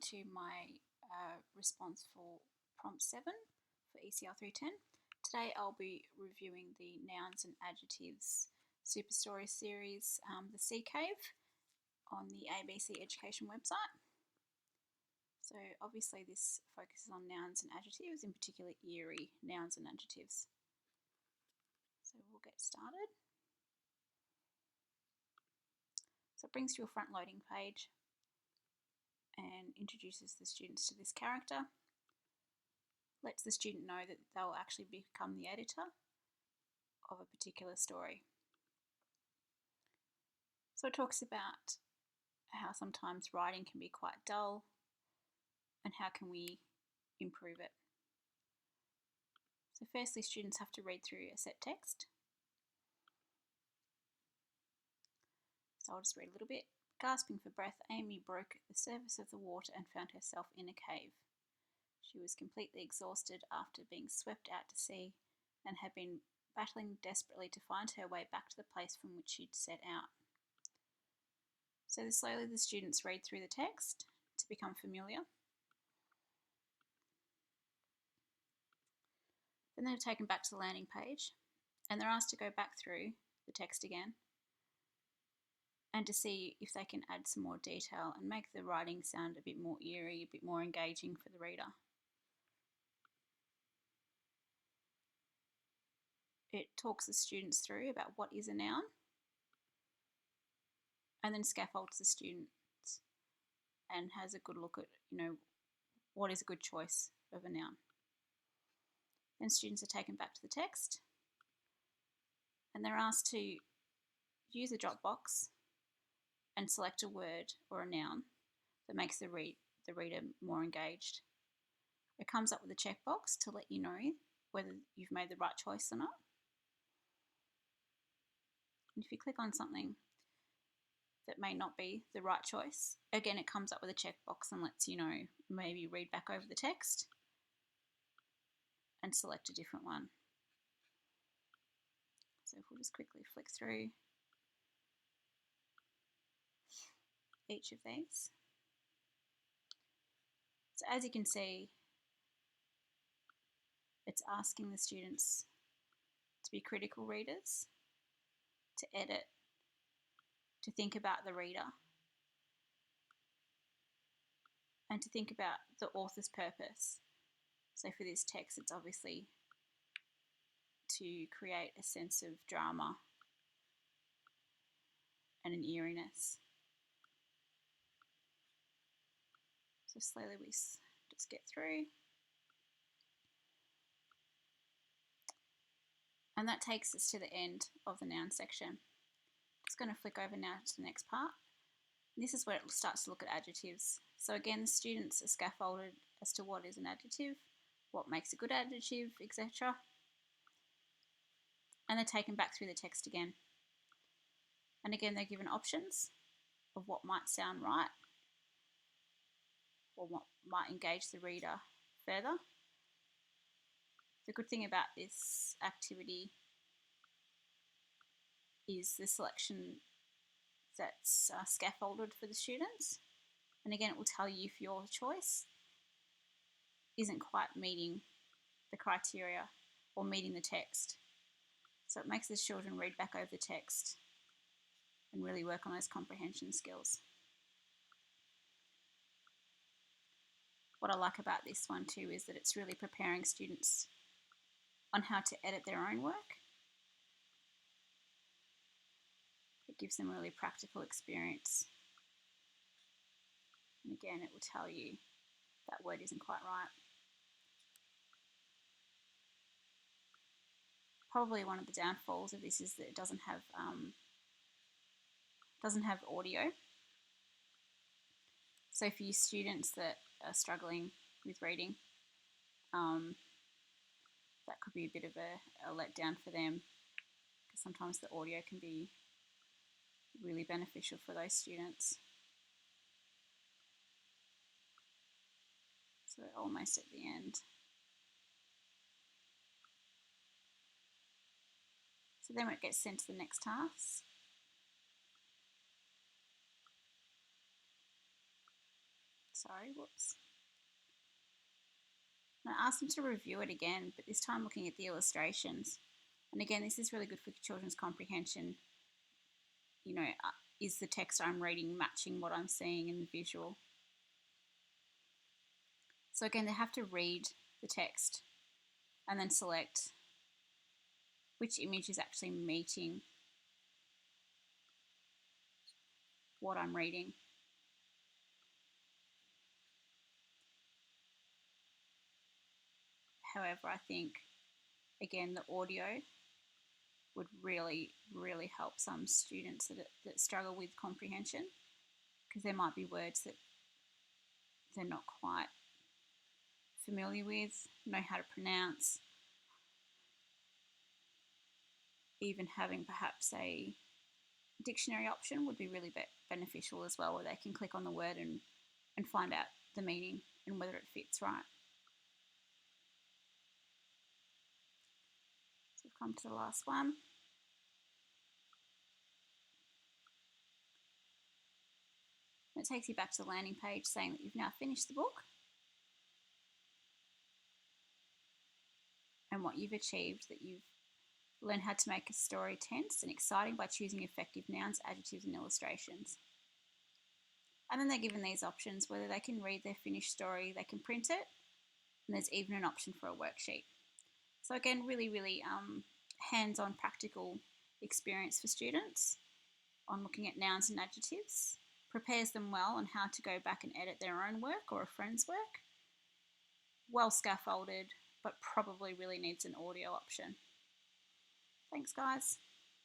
welcome to my response for prompt 7 for ECL310. Today I'll be reviewing the nouns and adjectives superstory series, the Sea Cave, on the ABC Education website. So obviously this focuses on nouns and adjectives, in particular Eerie nouns and adjectives. So we'll get started. So it brings you a front loading page and introduces the students to this character, lets the student know that they'll actually become the editor of a particular story. So it talks about how sometimes writing can be quite dull and how can we improve it. So firstly, students have to read through a set text. So I'll just read a little bit. Gasping for breath, Amy broke the surface of the water and found herself in a cave. She was completely exhausted after being swept out to sea and had been battling desperately to find her way back to the place from which she'd set out. So slowly the students read through the text to become familiar. Then they're taken back to the landing page and they're asked to go back through the text again and to see if they can add some more detail and make the writing sound a bit more eerie, a bit more engaging for the reader. It talks the students through about what is a noun and then scaffolds the students and has a good look at, what is a good choice of a noun. Then students are taken back to the text and they're asked to use a drop box and select a word or a noun that makes the reader more engaged. It comes up with a checkbox to let you know whether you've made the right choice or not. And if you click on something that may not be the right choice, again it comes up with a checkbox and lets you know, maybe read back over the text and select a different one. So if we'll just quickly flick through each of these. So as you can see, it's asking the students to be critical readers, to edit, to think about the reader, and to think about the author's purpose. So for this text, it's obviously to create a sense of drama and an eeriness. So slowly we just get through. And that takes us to the end of the noun section. Just going to flick over now to the next part. This is where it starts to look at adjectives. So again, the students are scaffolded as to what is an adjective, what makes a good adjective, etc. And they're taken back through the text again. And again, they're given options of what might sound right or what might engage the reader further. The good thing about this activity is the selection that's scaffolded for the students. And again, it will tell you if your choice isn't quite meeting the criteria or meeting the text. So it makes the children read back over the text and really work on those comprehension skills. What I like about this one too is that it's really preparing students on how to edit their own work. It gives them really practical experience. And again, it will tell you that word isn't quite right. Probably one of the downfalls of this is that it doesn't have audio. So for you students that are struggling with reading, that could be a bit of a letdown for them, because sometimes the audio can be really beneficial for those students. So we're almost at the end. So then it gets sent to the next task. Sorry, whoops. And I asked them to review it again, but this time looking at the illustrations. And again, this is really good for children's comprehension. You know, is the text I'm reading matching what I'm seeing in the visual? So again, they have to read the text and then select which image is actually meeting what I'm reading. However, I think, again, the audio would really, really help some students that struggle with comprehension, because there might be words that they're not quite familiar with, know how to pronounce. Even having perhaps a dictionary option would be really beneficial as well, where they can click on the word and find out the meaning and whether it fits right. So we've come to the last one. It takes you back to the landing page saying that you've now finished the book and what you've achieved, that you've learned how to make a story tense and exciting by choosing effective nouns, adjectives and illustrations. And then they're given these options, whether they can read their finished story, they can print it, and there's even an option for a worksheet. So again, really, really hands-on practical experience for students on looking at nouns and adjectives. Prepares them well on how to go back and edit their own work or a friend's work. Well scaffolded, but probably really needs an audio option. Thanks, guys.